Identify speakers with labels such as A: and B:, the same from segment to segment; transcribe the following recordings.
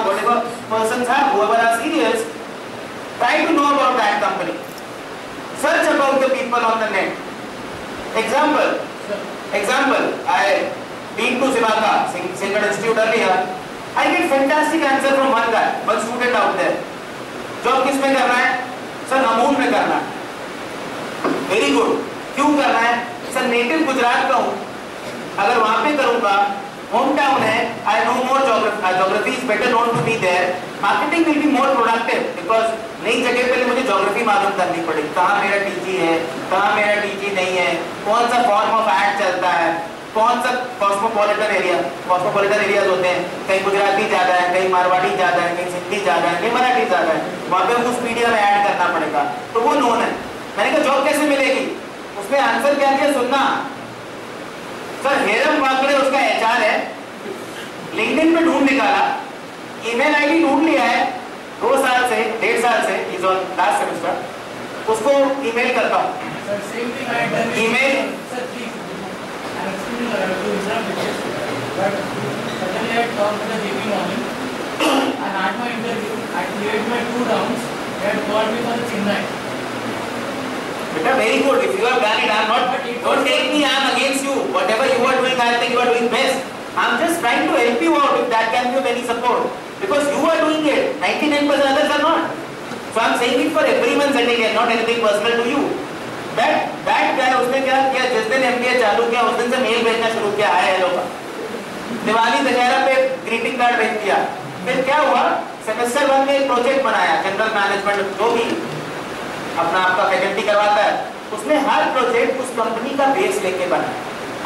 A: whatever persons have, whoever are serious, try to know about that company. Search about the people on the net. Example, I been to Sivaka, Single Institute earlier. I get fantastic answer from one guy, one student out there. Job किस में करना है? Sir Amul में करना है। Very good. क्यों करना है? सर नेटिव गुजरात का हूँ, अगर वहाँ पे करूँगा, होम टाउन है, I know more geography is better known to me there. Marketing will be more productive because नई जगह पे मुझे ज्योग्राफी मालूम करनी पड़ेगी, कहाँ मेरा टीजी है, कहाँ मेरा टीजी नहीं है, कौन सा फॉर्म ऑफ एड चलता है, कौन सा कॉस्मोपॉलिटन एरियाज होते हैं, कहीं गुजराती ज्यादा है, कहीं मारवाड़ी ज्यादा है, कहीं सिंधी ज्यादा है, कहीं मराठी ज्यादा है, वहाँ पे उस मीडिया में ऐड करना पड़ेगा, तो वो नोन है। मैंने कहा जॉब कैसे मिलेगी? उसने आंसर क्या दिया सुनना, सर हेरम वाकड़े उसका एचआर है, लिंक्डइन पे ढूंढ निकाला, ईमेल आईडी ढूंढ लिया है, 2 साल से 1.5 साल से, इज ऑन लास्ट सेमेस्टर, उसको ईमेल करता हूँ, email
B: but suddenly I talked to the JP Morgan. I had my interview. I cleared my 2 rounds. They had called me for the Chennai.
A: Beta, very good. If you have done it, I am not. Don't take me. I am against you. Whatever you are doing, I think you are doing best. I am just trying to help you out if that can be of any support. Because you are doing it. 99% others are not. So I am saying it for everyone's sake, not anything personal to you. That guy, उसने क्या किया? जिस दिन MBA चालू किया, उस दिन से मेल भेजना शुरू किया, हाय हेलो का। दिवाली दशहरा पे ग्रीटिंग कार्ड भेज दिया। फिर क्या हुआ? सेमेस्टर 1 में एक प्रोजेक्ट बनाया, जनरल मैनेजमेंट जो भी अपना आपका फैकल्टी करवाता है, उसने हर प्रोजेक्ट उस कंपनी का बेस लेके बनाया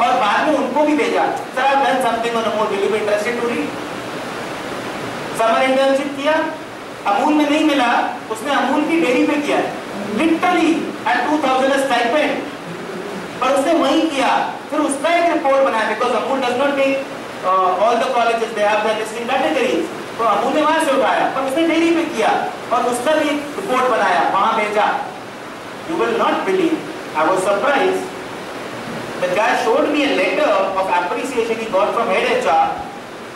A: और बाद में उनको भी भेजा, sir I done something on Amul, will you be interested to read? Summer internship किया, अमूल में नहीं मिला, उसने अमूल की डेयरी पे किया, लिटरली एट 2000 स्टाइपेंड, पर उसने वही किया। फिर उसका एक रिपोर्ट बनाया, because Amul does not take all the colleges, they have the listing categories, तो अमूल ने वहां से उठाया, पर उसने डेयरी पे किया और उसका भी एक रिपोर्ट बनाया, वहां भेजा। You will not believe, I was surprised, the guy showed me a letter of appreciation he got from head HR,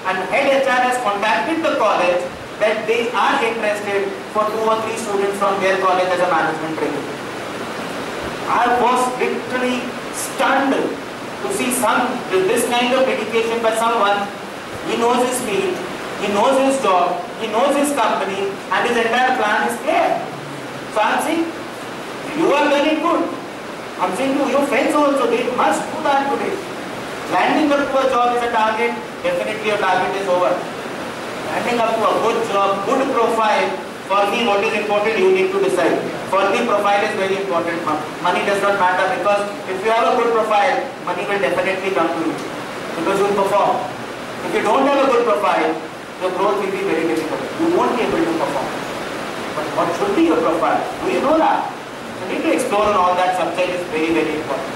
A: and head HR has contacted the college that they are interested for 2 or 3 students from their college as a management training. I was literally stunned to see this kind of dedication by someone. He knows his field, he knows his job, he knows his company, and his entire plan is clear. So I'm saying, you are very good. I'm saying to your friends also, they must do that today. Landing up to a job is a target, definitely your target is over. Landing up to a good job, good profile, for me what is important you need to decide. For me profile is very important. Money does not matter, because if you have a good profile, money will definitely come to you, because you will perform. If you don't have a good profile, your growth will be very difficult. You won't be able to perform. But what should be your profile? Do you know that? You need to explore on all that. Subject is very, very important.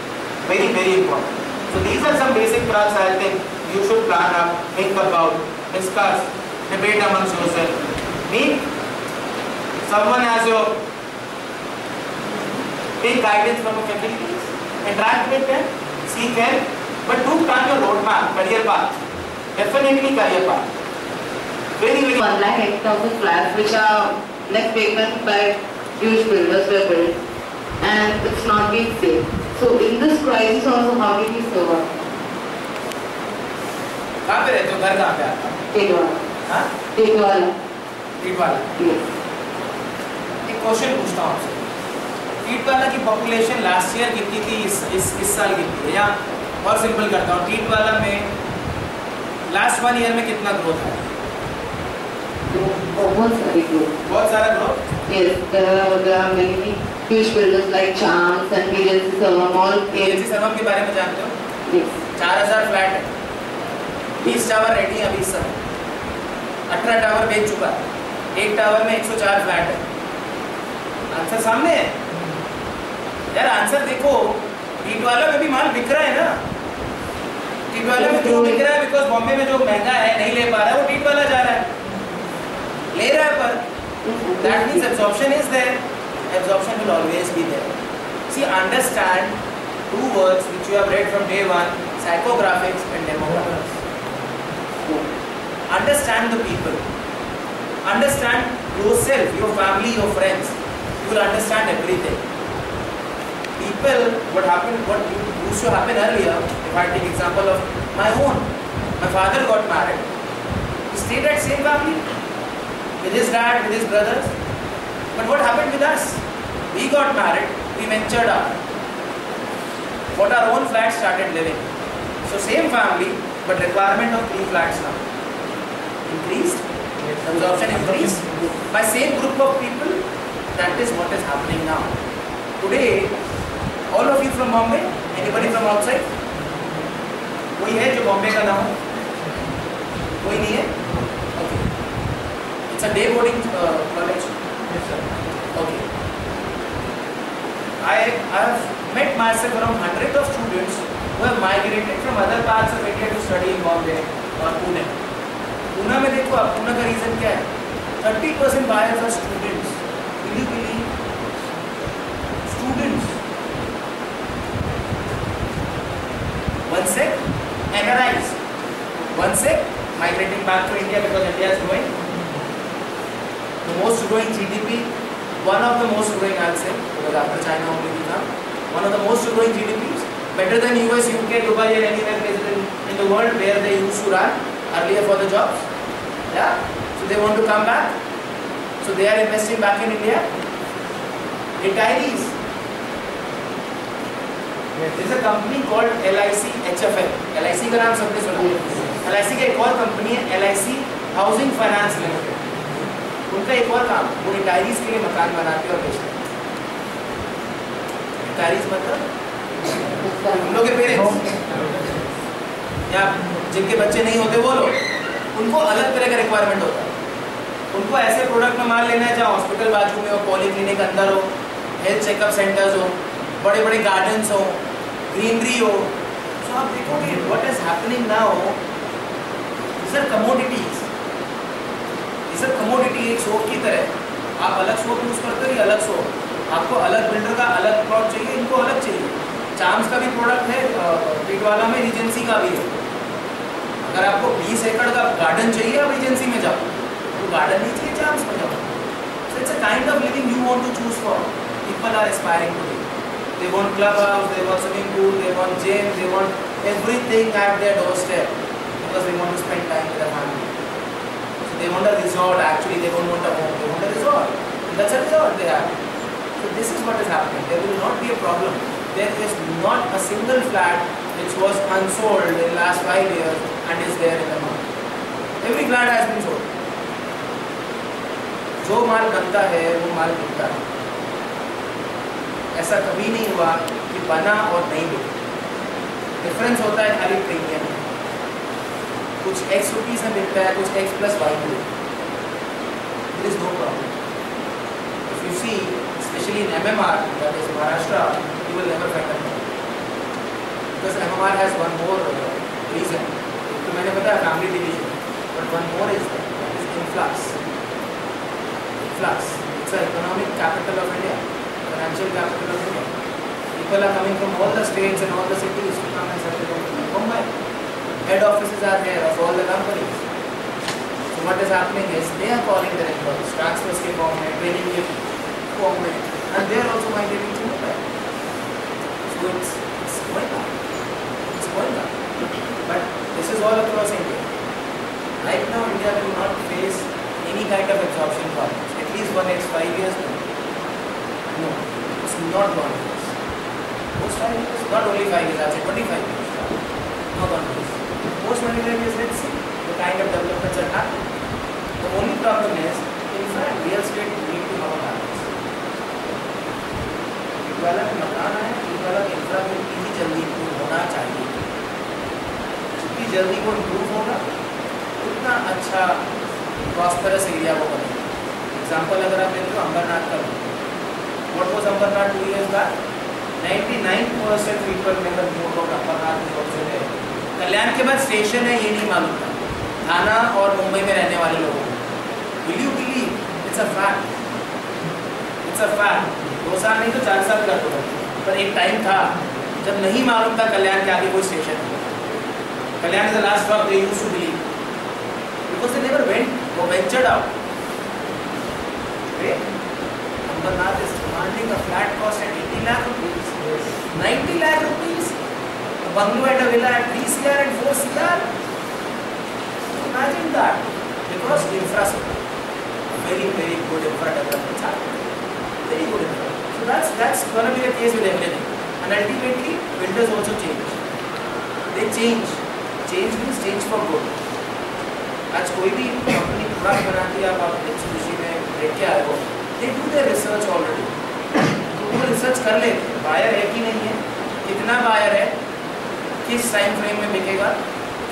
A: Very, very important. So these are some basic truths I think you should plan up, think about, discuss, debate amongst yourself. Meet someone as your, take guidance from your faculties, interact with them, seek help, but do plan your roadmap, career path. Definitely career path. Very, very
C: 1,80,000 flats which are left vacant by huge builders were built, and it's not being safe. So in this crisis also, how did you survive?
A: कहाँ पे रहते हो? घर कहाँ पे आता है?
C: Tigwala.
A: हाँ?
C: Tigwala.
A: टीटवाला।
C: Yes.
A: एक क्वेश्चन पूछता हूँ आपसे, टीटवाला की पॉपुलेशन लास्ट ईयर कितनी थी, इस साल कितनी है? या और सिंपल करता हूँ, टीटवाला में लास्ट 1 ईयर में कितना ग्रोथ है?
C: बहुत सारी growth.
A: बहुत सारा growth.
C: Yes, there are many huge builders like Chams and PNC Sarvam all.
A: PNC Sarvam के बारे में जानते हो?
C: Yes.
A: 4000 फ्लैट है, 20 टावर रेडी है अभी इस समय, 18 टावर बेच चुका है, एक टावर में 104 फ्लैट है। आंसर सामने है यार, आंसर देखो। टीटवाला में भी माल बिक रहा है ना, टीटवाला में क्यों बिक रहा है? बिकॉज बॉम्बे में जो महंगा है नहीं ले पा रहा है, वो टीटवाला जा रहा है, ले रहा है, पर that means absorption is there, absorption will always be there. See understand 2 words which you have read from day 1, psychographics and demographics. Understand the people. Understand yourself, your family, your friends. You will understand everything. People, what used to happen earlier, if I take example of my own, my father got married. He stayed at same family with his dad, with his brothers. But what happened with us? We got married, we ventured out. Got our own flats, started living. So same family, but requirement of 3 flats now. Increased? Absorption increased? By same group of people, that is what is happening now. Today, all of you from Bombay? Anybody from outside? कोई है जो बॉम्बे का ना हो? कोई नहीं है? Okay. It's a day boarding college?
B: Yes, sir.
A: Okay. I have met myself around hundreds of students who have migrated from other parts of India to study in Bombay or Pune. Pune में देखो आप, Pune का reason क्या है? 30% buyers are students. Will you believe? Students. One sec, NRIs. One sec, migrating back to India because India is growing. The most growing GDP, one of the most growing, I'll say, because after China only we come, one of the most growing GDPs, better than US, UK, Dubai, or anywhere places in the world where they used to run earlier for the jobs. Yeah, so they want to come back. So they are investing back in India. Retirees. There is a company called LIC HFL. LIC का नाम सबने सुना? LIC का एक और company है LIC housing finance limited. उनका एक और काम, वो रिटायरीज के लिए मकान बनाते और बेचते हैं. रिटायरीज मतलब हम लोग के पेरेंट्स या जिनके बच्चे नहीं होते वो लोग, उनको अलग तरह का रिक्वायरमेंट होता है. उनको ऐसे प्रोडक्ट में माल लेना है जहाँ हॉस्पिटल बाजू में हो, पॉलीक्लिनिक अंदर हो, हेल्थ चेकअप सेंटर्स हो, बड़े बड़े गार्डन्स हो, ग्रीनरी हो. सो आप देखोगे what is happening now, these are commodities. These are commodity. एक सोप की तरह, आप अलग सोप यूज करते हो, ये अलग सोप. आपको अलग बिल्डर का अलग प्लॉट चाहिए, इनको अलग चाहिए. चार्म्स का भी प्रोडक्ट है, टिटवाला में रीजेंसी का भी है. अगर आपको 20 एकड़ का गार्डन चाहिए, आप रीजेंसी में जाओ. तो गार्डन नहीं चाहिए, चार्म्स में जाओ. So it's a kind of living you want to choose for. People are aspiring to it. They want clubhouse, they want swimming pool, they want gym, they want everything at their doorstep because they want to spend time with their family. So they want a resort. Actually, they don't want a home. They want a resort. And that's a resort they have. So this is what is happening. There will not be a problem. There is not a single flat which was unsold in the last 5 years and is there in the market. Every flat has been sold. जो माल बनता है वो माल बिकता है. ऐसा कभी नहीं हुआ कि बना और नहीं बिका. डिफरेंस होता है खाली प्रीमियम. कुछ X रुपीस में बिकता है, कुछ X plus Y में. There is no problem. If you see, especially in MMR, that is Maharashtra, you will never find a problem. Because MMR has one more reason. तो मैंने बताया family division, but one more is influx. It's the economic capital of India, financial capital of India. People are coming from all the states and all the cities to come and settle in Mumbai. Head offices are there of all the companies. So what is happening is they are calling their employees, transfers के form में, training के form में, and they are also migrating to Mumbai. So it's going on. It's going on. But this is all across India. Right now, India will not face any kind of absorption problems. At least for next 5 years. No, it's not going to this. Post 5 years, not only 5 years, I'll say 25 years. Not on this. Post 25 years, let's see the kind of developments that happen. The only problem is, in fact, real estate need to have a balance. वाला में मकान है, वाला infra को इतनी जल्दी improve होना चाहिए. जितनी जल्दी वो इम्प्रूव होगा, उतना अच्छा प्रॉस्पेरस एरिया को बनेगा. एग्जाम्पल अगर आप लेते हो अंबरनाथ का, what was Ambernath 2 years back? 99% people never knew about Ambernath से है. कल्याण के बाद स्टेशन है ये नहीं मालूम था. थाना और मुंबई में रहने वाले लोगों को. Will you believe? It's a fact. It's a fact. 2 साल नहीं तो 4 साल का होगा. पर एक टाइम था जब नहीं मालूम था कल्याण के आगे कोई स्टेशन है. कल्याण is the last stop they used to believe. Because they never went or ventured out.
D: Great. Ambernath is demanding a flat cost at 80 lakh rupees. 90 lakh rupees. A bungalow and a villa at 3 CR and 4 CR. Imagine that. Because infrastructure. Very, very good infra development happening. Very good infra. So that's going to be the case with everything. And ultimately, builders also change. They change. Change means change for good. आज कोई भी company product बनाती है, आप Mitsubishi में देख के आए हो, they do their research already. तो वो रिसर्च कर लेते हैं, बायर है कि नहीं है, कितना बायर है, किस टाइम फ्रेम में बिकेगा,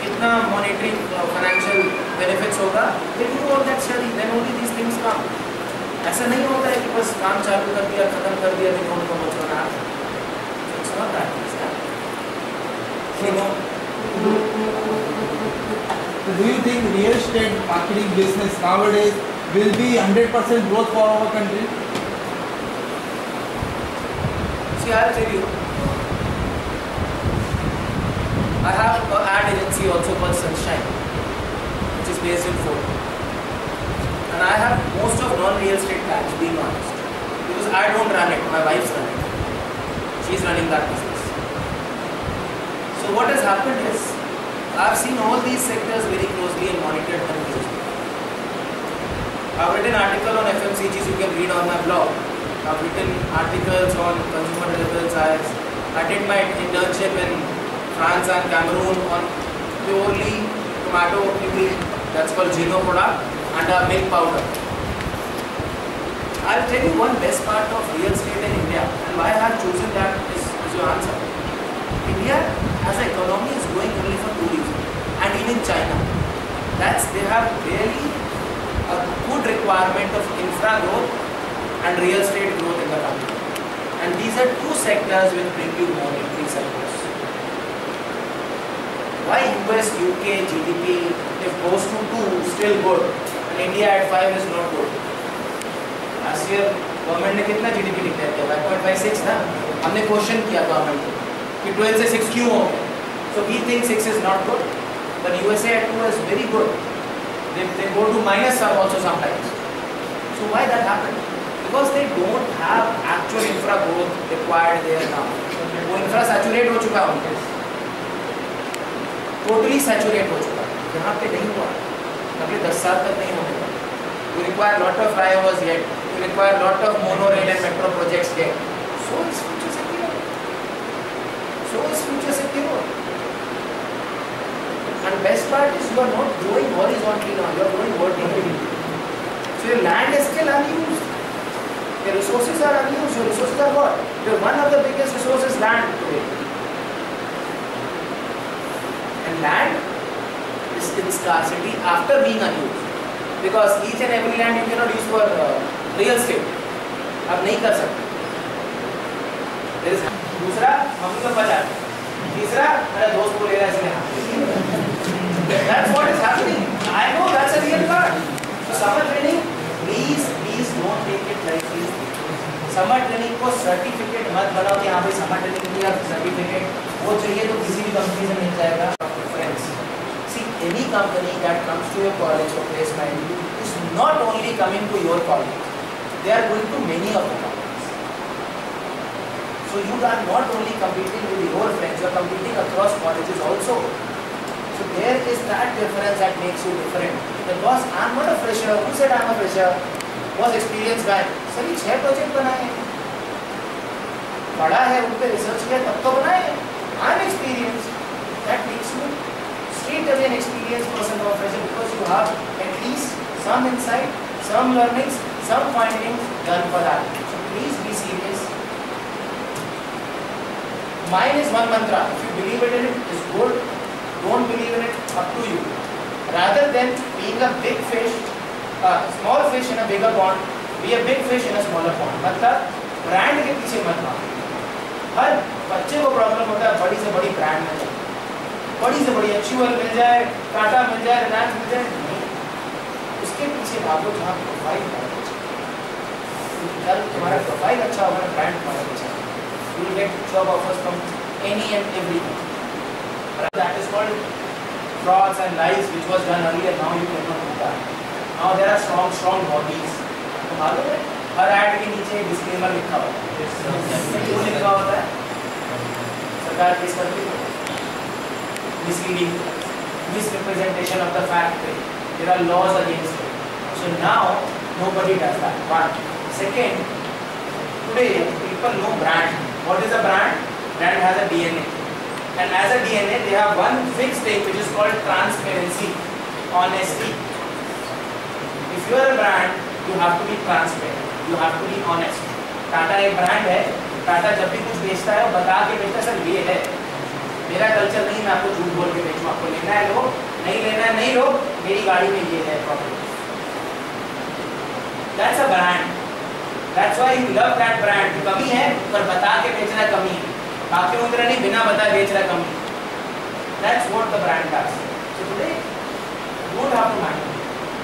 D: कितना मॉनेटरी फाइनेंशियल बेनिफिट्स होगा, they do all that study, then only these things come. ऐसा नहीं होता है कि बस काम चालू कर दिया, खत्म कर दिया, they don't know what's going to happen. It's not that easy. You know.
E: So do you think real estate marketing business nowadays will be 100% growth for our country?
D: See, I'll tell you. I have an ad agency also called Sunshine, which is based in Fort. And I have most of non-real estate clients, being honest. Because I don't run it, my wife's running it. She's running that business. So what has happened is, I've seen all these sectors very closely and monitored them closely. I've written articles on FMCGs you can read on my blog. I've written articles on consumer durables. I did my internship in France and Cameroon on purely tomato puree, that's called Gino product, and milk powder. I'll tell you one best part of real estate in India and why I have chosen that is your answer. India as an economy is growing only for 2 reasons, and even China. They have really a good requirement of infra growth and real estate growth in the country. And these are two sectors which bring you more in these sectors. Why US, UK, GDP, if goes to 2, still good, and India at 5 is not good? Last year, government ने कितना GDP declare किया? 5.56 था. हमने question किया government को कि 12 से 6 क्यों हो गया? So we think 6 is not good, but USA at 2 is very good. They go to minus some also sometimes. So why that happened? Because they don't have actual infra growth required there now. वो infra saturate हो चुका है, totally saturate हो चुका है. यहाँ पे नहीं हुआ, अगले 10 साल तक नहीं होने वाला. We require lot of flyovers yet. We require lot of monorail and metro projects yet. So is future secure. So is future secure. And best part is you are not growing horizontally now, you are growing vertically. So your land is still unused. Your resources are unused. Your resources are what? Your one of the biggest resources, land today. And land is in scarcity after being unused. Because each and every land you cannot use for real estate. आप नहीं कर सकते. दूसरा mummy को बचा. तीसरा मेरा दोस्त को ले रहा है इसलिए. That's what is happening. I know that's a real part. So summer training, please don't take it lightly. Summer training को certificate मत बनाओ कि हाँ भाई summer training किया certificate वो चाहिए तो किसी भी कंपनी से मिल जाएगा. Friends, see any company that comes to your college for placement is not only coming to your college. They are going to many of the companies. So you are not only competing with your friends, you are competing across colleges also. So there is that difference that makes you different. Because I am not a fresher. Who said I am a fresher? Was experienced guy. Sir ये 6 project बनाए हैं. बड़ा है उन पे research किया तब तो बनाए हैं. I am experienced. That makes you straight away an experienced person or fresher because you have at least some insight, some learnings, some findings done for that. So please be serious. Mine is one mantra. If you believe it in it, it's good. Don't believe in it, up to you. Rather than being a big fish, small fish in a bigger pond, be a big fish in a smaller pond. मतलब brand के पीछे मत भागो. हर बच्चे को problem होता है बड़ी से बड़ी ब्रांड में जाए. बड़ी से बड़ी HUL मिल जाए, टाटा मिल जाए, रिलायंस मिल जाए, नहीं. उसके पीछे भागो जहाँ प्रोफाइल बहुत अच्छा है. कल तुम्हारा प्रोफाइल अच्छा होगा, ब्रांड तुम्हारा अच्छा है. You will get job offers from any and everything. That is called frauds and lies, which was done earlier. Now you cannot do that. Now there are strong bodies. मालूम है हर add के नीचे disclaimer लिखा होता है, क्यों लिखा होता है? सरकार केस करती है, misleading, misrepresentation of the fact, there are laws against it. So now nobody does that. One. Second, today people know brand. What is a brand? Brand has a DNA, and as a DNA they have one fixed thing which is called transparency, honesty. If you are a brand, you have to be transparent, you have to be honest. Tata एक brand है, टाटा जब भी कुछ बेचता है वो बता के बेचता है, सर ये है, मेरा कल्चर नहीं मैं आपको झूठ बोल के बेचूं, आपको लेना है लो, नहीं लेना है नहीं लो, मेरी गाड़ी में ये है problem. That's a brand. That's why you love that brand. कमी है पर बता के बेचना कमी है, बाकी उतना नहीं बिना बताए बेच रहा कमी. That's what the brand does. So today you don't have to mind.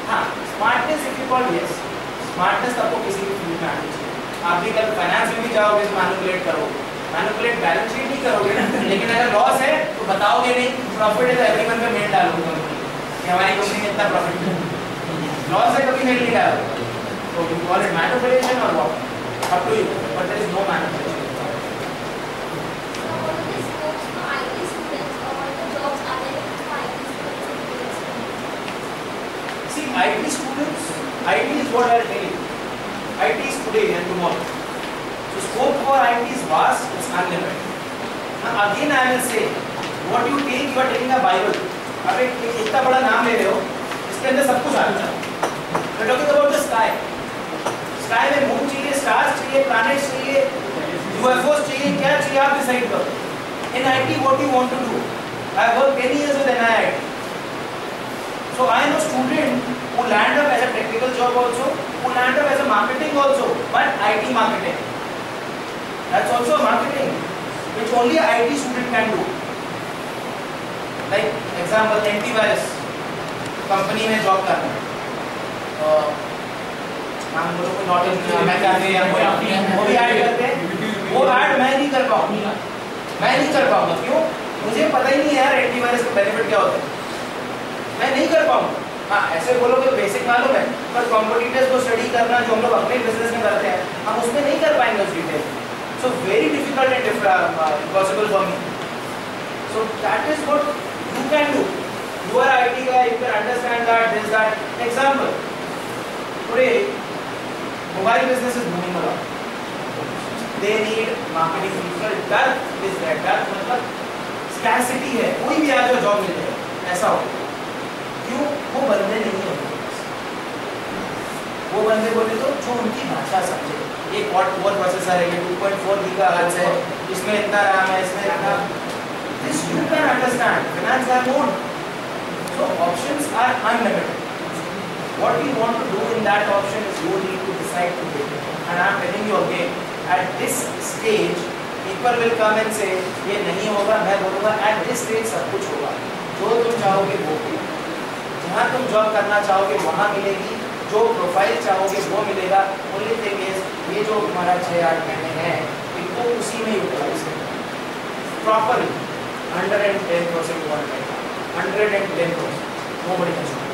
D: हाँ, smartness if you call yes, smartness आपको किसी भी फील्ड में आनी चाहिए. आप भी कल फाइनेंस में भी जाओगे तो मैनिपुलेट करोगे, मैनिपुलेट बैलेंस शीट नहीं करोगे ना, लेकिन अगर लॉस है तो बताओगे नहीं, प्रॉफिट है तो एवरीवन पे मेल डालोगे कंपनी कि हमारी कंपनी में इतना प्रॉफिट है. लॉस है कभी मेल नहीं डालोगे. तो यू कॉल इट मैनिपुलेशन और what, up to you, but there is no manipulation. IT students, IT is what I will tell you. IT is today and tomorrow. So scope for IT is vast, it's unlimited. Now again I will say, what you take, you are taking a Bible. अब एक इतना बड़ा नाम ले रहे हो, इसके अंदर सब कुछ आ जाता है. We are talking about the sky. Sky में moon चाहिए, stars चाहिए, planets चाहिए, UFOs चाहिए, क्या चाहिए आप decide करो. In IT, what do you want to do? I have worked 10 years with NIIT. So I am a student who land up as a technical job also, who land up as a marketing also, but IT marketing. That's also a marketing, which only an IT student can do. Like example, antivirus company में job करना है. नाम बोलो कोई not मैं करते या कोई वो भी ऐड करते हैं, वो ऐड मैं नहीं कर पाऊँगा, मैं नहीं कर पाऊँगा. क्यों? मुझे पता ही नहीं है यार एंटीवायरस का बेनिफिट क्या होता है, मैं नहीं कर पाऊंगा. हाँ ऐसे बोलोगे बेसिक मालूम है, पर कॉम्पिटिटर्स को स्टडी करना जो हम लोग अपने बिजनेस में करते हैं हम उसमें नहीं कर पाएंगे उस detail. So very difficult and impossible for me. So that is what you can do. You are IT guy, you can understand that this that. Example, today mobile business is booming around. They need marketing people. Dearth is that, dearth मतलब scarcity है, कोई भी आ जाओ job मिल जाए ऐसा हो. क्यों? वो बंदे नहीं है, वो बंदे बोले तो जो उनकी भाषा समझे. एक वॉट कोर प्रोसेसर है, ये 2.4 गीगाहर्ट्ज है, इसमें इतना रैम है, इसमें इतना. This you can understand. Finance have known. So options are unlimited. What you want to do in that option is you need to decide today. And I am telling you again, at this stage people will come and say ये नहीं होगा. मैं बोलूँगा eight this stage सब कुछ होगा. जो तुम चाहोगे वो होगा, जहाँ तुम जॉब करना चाहोगे वहाँ मिलेगी, जो प्रोफाइल चाहोगे वो मिलेगा. ओनली थिंग इज ये जो हमारा 6-8 महीने हैं इनको उसी में यूटिलाइज करना प्रॉपरली. 110% 110%. Nobody can